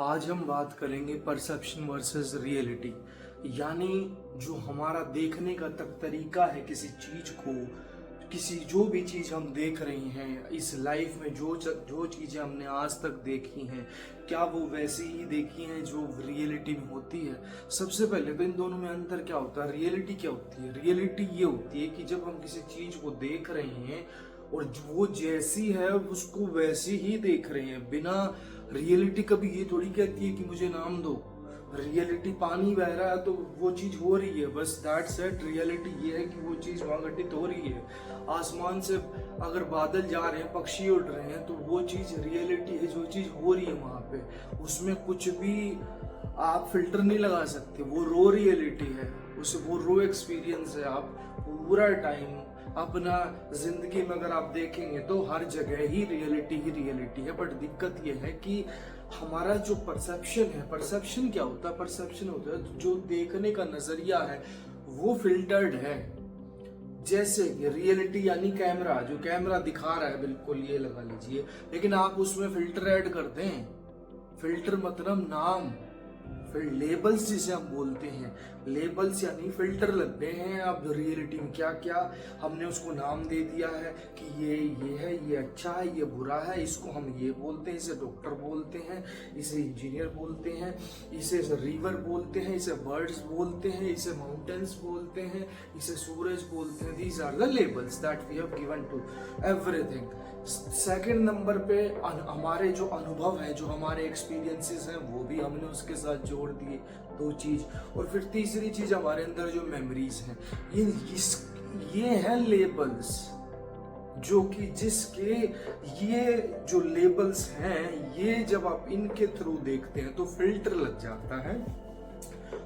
आज हम बात करेंगे परसेप्शन वर्सेस रियलिटी। यानी जो हमारा देखने का तरीका है किसी चीज को, किसी जो भी चीज हम देख रहे हैं इस लाइफ में, जो चीजें हमने आज तक देखी हैं, क्या वो वैसी ही देखी हैं जो रियलिटी में होती है। सबसे पहले तो इन दोनों में अंतर क्या होता है, रियलिटी क्या होती है। रियलिटी ये होती है कि जब हम किसी चीज को देख रहे हैं और वो जैसी है उसको वैसी ही देख रहे हैं। बिना रियलिटी कभी ये थोड़ी कहती है कि मुझे नाम दो। रियलिटी पानी बह रहा है तो वो चीज हो रही है, बस दैट्स इट। रियलिटी ये है कि वो चीज वहां घटित हो रही है। आसमान से अगर बादल जा रहे हैं, पक्षी उड़ रहे हैं, तो वो चीज रियलिटी है, जो चीज हो रही है वहां पे। उसमें कुछ भी आप फिल्टर नहीं लगा सकते, वो रो रियलिटी है, उसे वो रो एक्सपीरियंस है। आप पूरा टाइम अपना जिंदगी में अगर आप देखेंगे तो हर जगह ही रियलिटी है। बट दिक्कत यह है कि हमारा जो परसेप्शन है, परसेप्शन क्या होता है, परसेप्शन होता है जो देखने का नजरिया है वो फिल्टर्ड है। जैसे रियलिटी यानी कैमरा, जो कैमरा दिखा रहा है बिल्कुल ये लगा लीजिए, लेकिन आप उसमें फिल्टर ऐड कर दें। फिल्टर मतलब नाम, फिर लेबल्स जिसे हम बोलते हैं, लेबल्स यानी फिल्टर लग गए हैं। अब रियलिटी में क्या क्या हमने उसको नाम दे दिया है कि ये है, ये अच्छा है, ये बुरा है, इसको हम ये बोलते हैं, इसे डॉक्टर बोलते हैं, इसे इंजीनियर बोलते हैं, इसे रिवर बोलते हैं, इसे बर्ड्स बोलते हैं, इसे माउंटेन्स बोलते हैं, इसे सूरज बोलते हैं। These are the labels that we have given to everything. Second number पे हमारे जो अनुभव है, जो हमारे एक्सपीरियंसेस हैं, वो भी हमने उसके साथ जोड़ दिए, दो चीज। और फिर तीसरी चीज हमारे अंदर जो मेमोरीज हैं, ये है लेबल्स, जो कि जिसके ये जो लेबल्स हैं, ये जब आप इनके थ्रू देखते हैं तो फिल्टर लग जाता है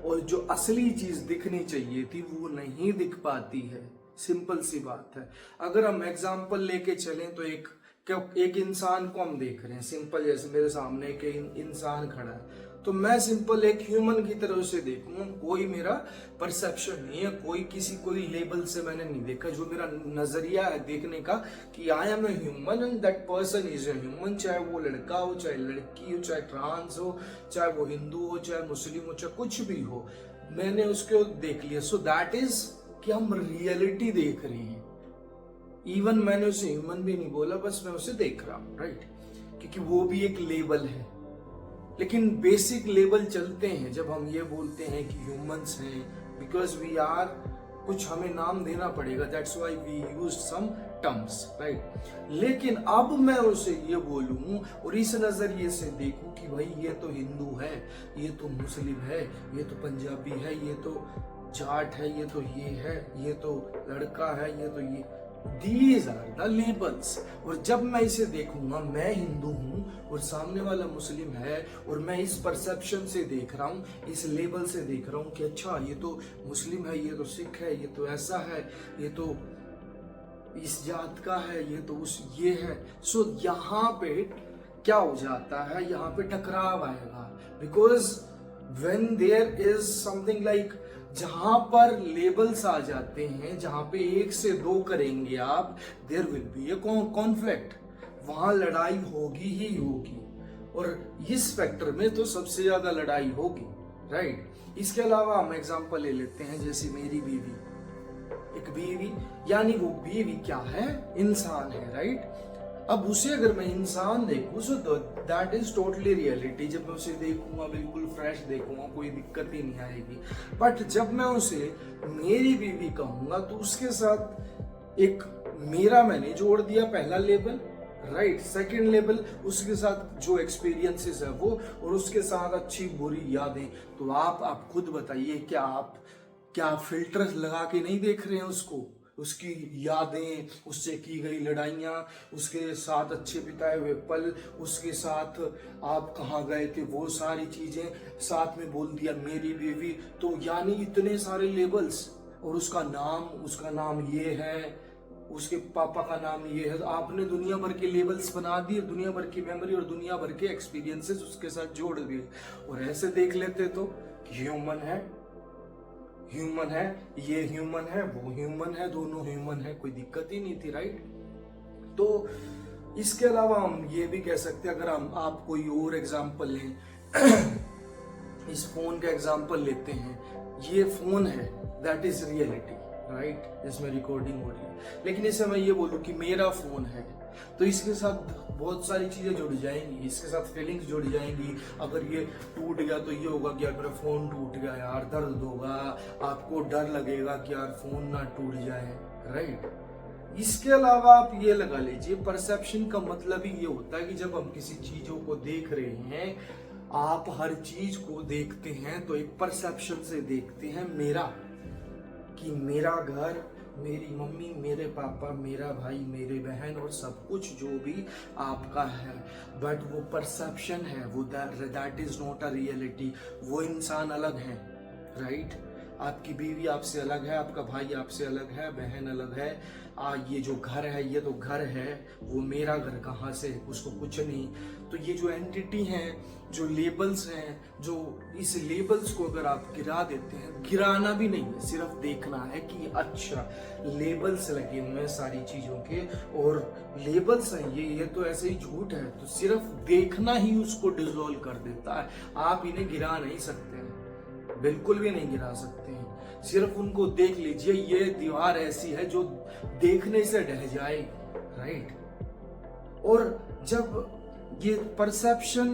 और जो असली चीज दिखनी चाहिए थी वो नहीं दिख पाती है। सिंपल सी बात है। अगर हम एग्जाम्पल लेके चलें तो एक इंसान को हम देख रहे हैं, सिंपल, जैसे मेरे सामने एक इंसान खड़ा है, तो मैं सिंपल एक ह्यूमन की तरह से देखूंगा। कोई मेरा परसेप्शन नहीं है, कोई लेबल से मैंने नहीं देखा। जो मेरा नजरिया है देखने का कि I am a human and that person is a human, चाहे वो लड़का हो, चाहे लड़की हो, चाहे ट्रांस हो, चाहे वो हिंदू हो, चाहे मुस्लिम हो, चाहे कुछ भी हो, मैंने उसको देख लिया। सो दैट इज कि हम रियलिटी देख रहे हैं। इवन मैंने उसे ह्यूमन भी नहीं बोला, बस मैं उसे देख रहा हूं, राइट, क्योंकि वो भी एक लेबल है। लेकिन बेसिक लेबल चलते हैं जब हम ये बोलते हैं कि ह्यूमंस हैं, बिकॉज वी आर, कुछ हमें नाम देना पड़ेगा, that's why we use some terms, right. लेकिन अब मैं उसे ये बोलूं और इस नजरिए से देखूं कि भाई ये तो हिंदू है, ये तो मुस्लिम है, ये तो पंजाबी है, ये तो जाट है, ये तो ये है, ये तो लड़का है, ये तो ये, दीज आर द लेबल्स। और जब मैं इसे देखूंगा, मैं हिंदू हूं और सामने वाला मुस्लिम है, और मैं इस परसेप्शन से देख रहा हूं, इस लेबल से देख रहा हूं कि अच्छा ये तो मुस्लिम है, ये तो सिख है, ये तो ऐसा है, ये तो इस जात का है, ये तो उस ये है। सो यहाँ पे क्या हो जाता है, यहाँ पे टकराव आएगा। Because when there is something like, जहां पर लेबल्स आ जाते हैं, जहां पे एक से दो करेंगे आप, there will be a conflict, वहां लड़ाई होगी ही होगी। और इस फैक्टर में तो सबसे ज्यादा लड़ाई होगी, राइट। इसके अलावा हम एग्जांपल ले लेते हैं, जैसे मेरी बीवी, एक बीवी, यानी वो बीवी क्या है, इंसान है, राइट। अब उसे अगर मैं इंसान देखूं so that is totally reality. जब मैं उसे देखूंगा बिल्कुल फ्रेश देखूंगा, कोई दिक्कत ही नहीं आएगी। बट जब मैं उसे मेरी बीवी कहूंगा तो उसके साथ एक मेरा मैंने जोड़ दिया, पहला लेबल, राइट। सेकंड लेबल, उसके साथ जो एक्सपीरियंसेस है वो, और उसके साथ अच्छी बुरी यादें। तो आप खुद बताइए, क्या फिल्टर लगा के नहीं देख रहे हैं उसको, उसकी यादें, उससे की गई लड़ाइयाँ, उसके साथ अच्छे बिताए हुए पल, उसके साथ आप कहाँ गए थे, वो सारी चीजें साथ में बोल दिया मेरी बीवी। तो यानी इतने सारे लेबल्स, और उसका नाम ये है, उसके पापा का नाम ये है। तो आपने दुनिया भर के लेबल्स बना दिए, दुनिया भर की मेमोरी और दुनिया भर के एक्सपीरियंसेस उसके साथ जोड़ दिए। और ऐसे देख लेते तो ह्यूमन है, ह्यूमन है, ये ह्यूमन है, वो ह्यूमन है, दोनों ह्यूमन है, कोई दिक्कत ही नहीं थी, राइट। तो इसके अलावा हम ये भी कह सकते हैं, अगर आप कोई और एग्जांपल लें इस फोन का एग्जांपल लेते हैं, ये फोन है, दैट इज रियलिटी, राइट, जिसमें रिकॉर्डिंग हो रही है। लेकिन इसे मैं ये बोलूँ कि मेरा फोन है, तो इसके साथ बहुत सारी चीजें जुड़ जाएंगी, इसके साथ फीलिंग्स जुड़ जाएंगी। अगर ये टूट गया तो ये होगा कि यार मेरा फोन टूट गया यार, दर्द होगा, आपको डर लगेगा कि यार फोन ना टूट जाए, राइट। इसके अलावा आप ये लगा लीजिए, परसेप्शन का मतलब ही ये होता है कि जब हम किसी चीजों को देख रहे हैं, आप हर चीज को देखते हैं तो एक परसेप्शन से देखते हैं, मेरा, कि मेरा घर, मेरी मम्मी, मेरे पापा, मेरा भाई, मेरे बहन और सब कुछ जो भी आपका है, बट वो परसेप्शन है, वो that is not a reality. वो इंसान अलग है, राइट। आपकी बीवी आपसे अलग है, आपका भाई आपसे अलग है, बहन अलग है। ये जो घर है, ये तो घर है, वो मेरा घर कहाँ से, उसको कुछ नहीं। तो ये जो एंटिटी हैं, जो लेबल्स हैं, जो इस लेबल्स को अगर आप गिरा देते हैं, गिराना भी नहीं है, सिर्फ देखना है कि अच्छा लेबल्स लगे हुए हैं सारी चीजों के, और लेबल्स हैं ये तो ऐसे ही झूठ है, तो सिर्फ देखना ही उसको डिसॉल्व कर देता है। आप इन्हें गिरा नहीं सकते हैं, बिल्कुल भी नहीं गिरा सकते हैं। सिर्फ उनको देख लीजिए, ये दीवार ऐसी है जो देखने से ढह जाए, राइट। और जब ये परसेप्शन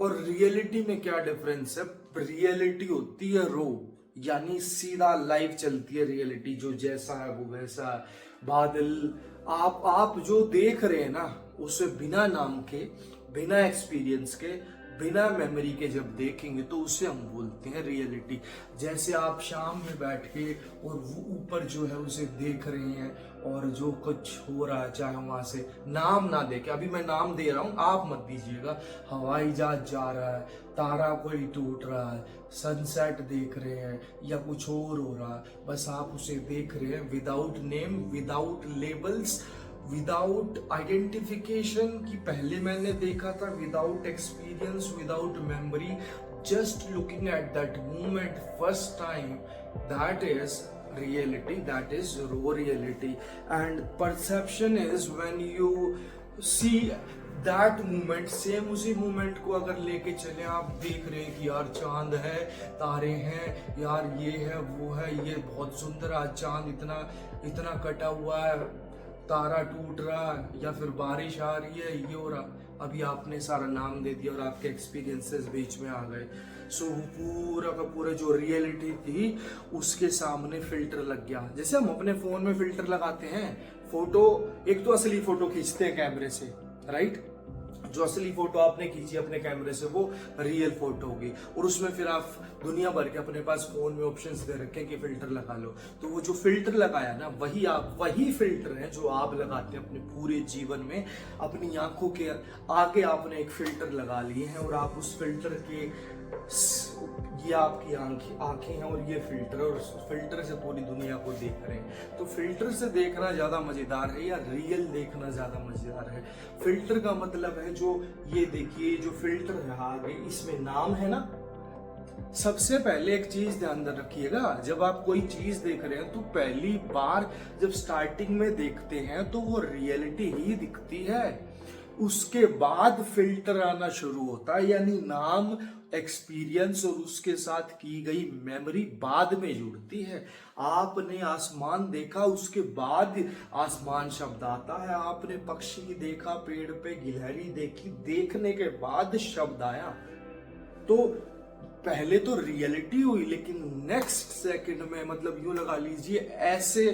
और रियलिटी में क्या डिफरेंस है? रियलिटी होती है रो, यानी सीधा लाइव चलती है रियलिटी, जो जैसा है वो वैसा। बादल, आप जो देख रहे हैं ना, उसे बिना नाम के, बिना एक्सपीरियंस के, बिना मेमोरी के जब देखेंगे तो उसे हम बोलते हैं रियलिटी। जैसे आप शाम में बैठ के और वो ऊपर जो है उसे देख रहे हैं, और जो कुछ हो रहा है, चाहे वहां से नाम ना देके, अभी मैं नाम दे रहा हूं, आप मत दीजिएगा, हवाई जहाज जा रहा है, तारा कोई टूट रहा है, सनसेट देख रहे हैं, या कुछ और हो रहा है, बस आप उसे देख रहे हैं without name, without labels, without identification कि पहले मैंने देखा था, without experience, without memory, just looking at that moment first time, that is reality, that is raw reality. And perception is when you see that moment, same उसी moment को अगर लेके चले, आप देख रहे हैं कि यार चांद है, तारे हैं, यार ये है वो है, ये बहुत सुंदर आज चांद इतना कटा हुआ है, तारा टूट रहा है, या फिर बारिश आ रही है, ये हो रहा। अभी आपने सारा नाम दे दिया और आपके एक्सपीरियंसेस बीच में आ गए। सो पूरा का पूरा जो रियलिटी थी उसके सामने फिल्टर लग गया। जैसे हम अपने फोन में फिल्टर लगाते हैं, फोटो, एक तो असली फोटो खींचते हैं कैमरे से, राइट, जो असली फोटो आपने खींची अपने कैमरे से वो रियल फोटो होगी, और उसमें फिर आप दुनिया भर के अपने पास फोन में ऑप्शंस दे रखे हैं कि फिल्टर लगा लो। तो वो जो फिल्टर लगाया ना, वही फिल्टर है जो आप लगाते हैं अपने पूरे जीवन में। अपनी आंखों के आगे आपने एक फिल्टर लगा लिए हैं, और आप उस फिल्टर के, ये आपकी आंखें हैं और ये फिल्टर, और फिल्टर से पूरी दुनिया को देख रहे हैं। तो फिल्टर से देखना ज्यादा मजेदार है या रियल देखना ज्यादा मजेदार है? फिल्टर का मतलब है जो, ये देखिए जो फिल्टर है आगे, इसमें नाम है ना। सबसे पहले एक चीज ध्यान रखिएगा, जब आप कोई चीज देख रहे हैं तो पहली बार जब स्टार्टिंग में देखते हैं तो वो रियलिटी ही दिखती है, उसके बाद फिल्टर आना शुरू होता है, यानी नाम, एक्सपीरियंस और उसके साथ की गई मेमोरी बाद में जुड़ती है। आपने आसमान देखा, उसके बाद आसमान शब्द आता है। आपने पक्षी देखा, पेड़ पे गिलहरी देखी, देखने के बाद शब्द आया। तो पहले तो रियलिटी हुई, लेकिन नेक्स्ट सेकंड में, मतलब यूं लगा लीजिए, ऐसे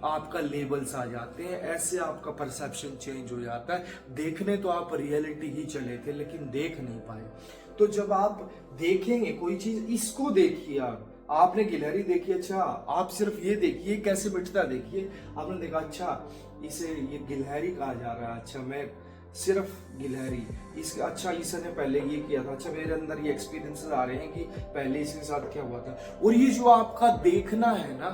आपका लेबल्स आ जाते हैं, ऐसे आपका परसेप्शन चेंज हो जाता है। देखने तो आप रियलिटी ही चले थे, लेकिन देख नहीं पाए। तो जब आप देखेंगे कोई चीज, इसको देखिए, आपने गिलहरी देखी, अच्छा आप सिर्फ ये देखिए कैसे बैठता, देखिए आपने देखा अच्छा इसे ये गिलहरी कहा जा रहा है, अच्छा मैं सिर्फ गिलहरी, इसका अच्छा इसने पहले ये किया था, अच्छा मेरे अंदर ये एक्सपीरियंसेस आ रहे हैं कि पहले इसके साथ क्या हुआ था। और ये जो आपका देखना है ना,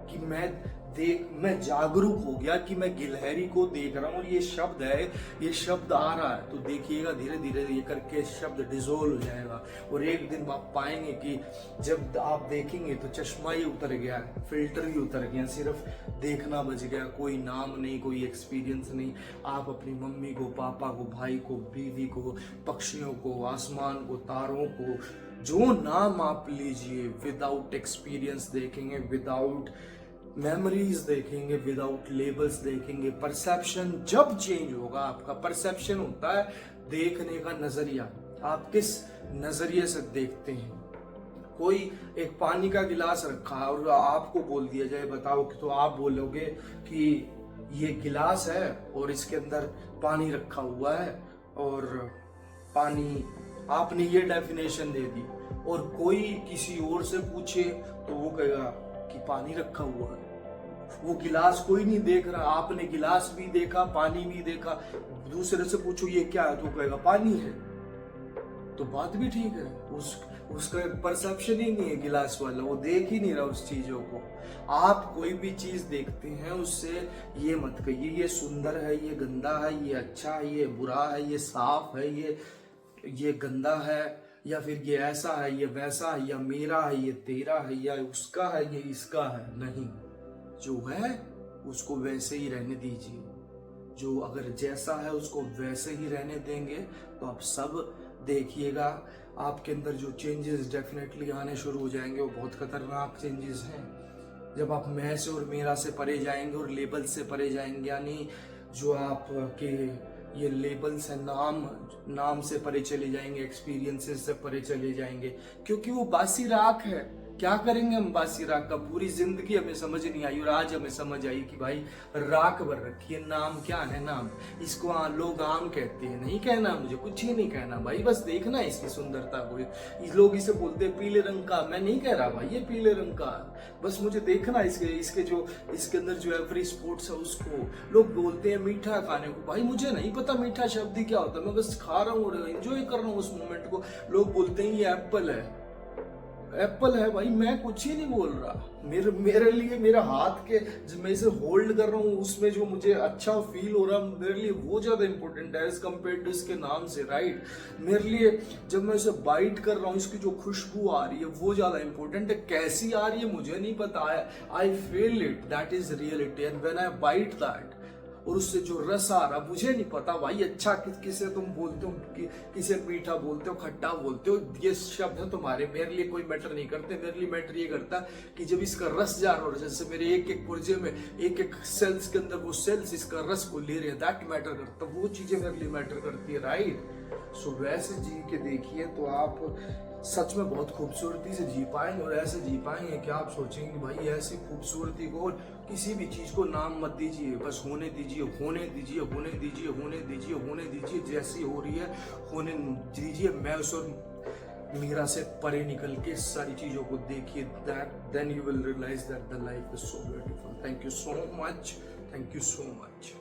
कि मैं मैं जागरूक हो गया कि मैं गिलहरी को देख रहा हूँ और ये शब्द है, ये शब्द आ रहा है, तो देखिएगा धीरे धीरे ये करके शब्द डिजोल्व हो जाएगा और एक दिन आप पाएंगे कि जब आप देखेंगे तो चश्मा ही उतर गया, फिल्टर ही उतर गया, सिर्फ देखना बच गया, कोई नाम नहीं, कोई एक्सपीरियंस नहीं। आप अपनी मम्मी को, पापा को, भाई को, बीवी को, पक्षियों को, आसमान को, तारों को, जो नाम आप लीजिए, विदाउट एक्सपीरियंस देखेंगे, विदाउट मेमोरीज देखेंगे, विदाउट लेबल्स देखेंगे। परसेप्शन जब चेंज होगा, आपका परसेप्शन होता है देखने का नजरिया, आप किस नजरिए से देखते हैं। कोई एक पानी का गिलास रखा है और आपको बोल दिया जाए बताओ कि, तो आप बोलोगे कि ये गिलास है और इसके अंदर पानी रखा हुआ है और पानी, आपने ये डेफिनेशन दे दी। और कोई किसी और से पूछे तो वो कहेगा कि पानी रखा हुआ है। वो गिलास कोई नहीं देख रहा, आपने गिलास भी देखा, पानी भी देखा, दूसरे से पूछो ये क्या है तो कहेगा पानी है, तो बात भी ठीक है। उसका परसेप्शन ही नहीं है गिलास वाला, वो देख ही नहीं रहा उस चीजों को। आप कोई भी चीज देखते हैं उससे ये मत कहिए ये सुंदर है, ये गंदा है, ये अच्छा है, ये बुरा है, ये साफ है, ये गंदा है, या फिर ये ऐसा है, ये वैसा है, या मेरा है, ये तेरा है, या उसका है, ये इसका है। नहीं, जो है उसको वैसे ही रहने दीजिए। जो अगर जैसा है उसको वैसे ही रहने देंगे तो आप सब देखिएगा आपके अंदर जो चेंजेस डेफिनेटली आने शुरू हो जाएंगे। वो बहुत खतरनाक चेंजेस हैं। जब आप मैं से और मेरा से परे जाएंगे और लेबल से परे जाएंगे, यानी जो आप के ये लेबल्स है, नाम से परे चले जाएंगे, एक्सपीरियंसेस से परे चले जाएंगे, क्योंकि वो बासी राख है। क्या करेंगे हम बासी राख का? पूरी जिंदगी हमें समझ नहीं आई और आज हमें समझ आई कि भाई राख भर रखी है। नाम क्या है? नाम। इसको लोग आम कहते हैं, नहीं कहना, मुझे कुछ ही नहीं कहना भाई, बस देखना इसकी सुंदरता को। लोग इसे बोलते हैं पीले रंग का, मैं नहीं कह रहा भाई ये पीले रंग का, बस मुझे देखना इसके जो इसके अंदर जो एवरी स्पोर्ट्स है उसको। लोग बोलते हैं मीठा खाने को, भाई मुझे नहीं पता मीठा शब्द ही क्या होता है, मैं बस खा रहा हूँ और एंजॉय कर रहा हूँ उस मोमेंट को। लोग बोलते हैं ये एप्पल है, एप्पल है भाई, मैं कुछ ही नहीं बोल रहा। मेरे लिए मेरा हाथ के जब मैं इसे होल्ड कर रहा हूँ उसमें जो मुझे अच्छा फील हो रहा है, मेरे लिए वो ज्यादा इंपॉर्टेंट है एज कम्पेयर टू इसके नाम से, राइट। मेरे लिए जब मैं इसे बाइट कर रहा हूँ इसकी जो खुशबू आ रही है वो ज्यादा इंपॉर्टेंट है। कैसी आ रही है मुझे नहीं पता है, I feel it, that is reality, and when I bite that, और उससे जो रस आ रहा मुझे नहीं पता भाई अच्छा किसे तुम बोलते हो, किसे मीठा बोलते हो, खट्टा बोलते हो, ये शब्द है तुम्हारे, मेरे लिए कोई मैटर नहीं करते। मेरे लिए मैटर ये करता कि जब इसका रस जा रहा हो, जैसे मेरे एक एक पुर्जे में एक एक सेल्स के अंदर वो सेल्स इसका रस को ले रहे हैं, दैट मैटर करता, वो चीजें मेरे लिए मैटर करती है, राइट। सो वैसे जी के देखिए तो आप सच में बहुत खूबसूरती से जी पाएंगे, और ऐसे जी पाएंगे कि आप सोचेंगे भाई ऐसी खूबसूरती को, किसी भी चीज को नाम मत दीजिए, बस होने दीजिए, होने दीजिए, होने दीजिए, होने दीजिए, होने दीजिए, जैसी हो रही है होने दीजिए। मैं उस मीरा से परे निकल के सारी चीजों को देखिए, then you will realise that the life is so beautiful. Thank you so much, thank you so much.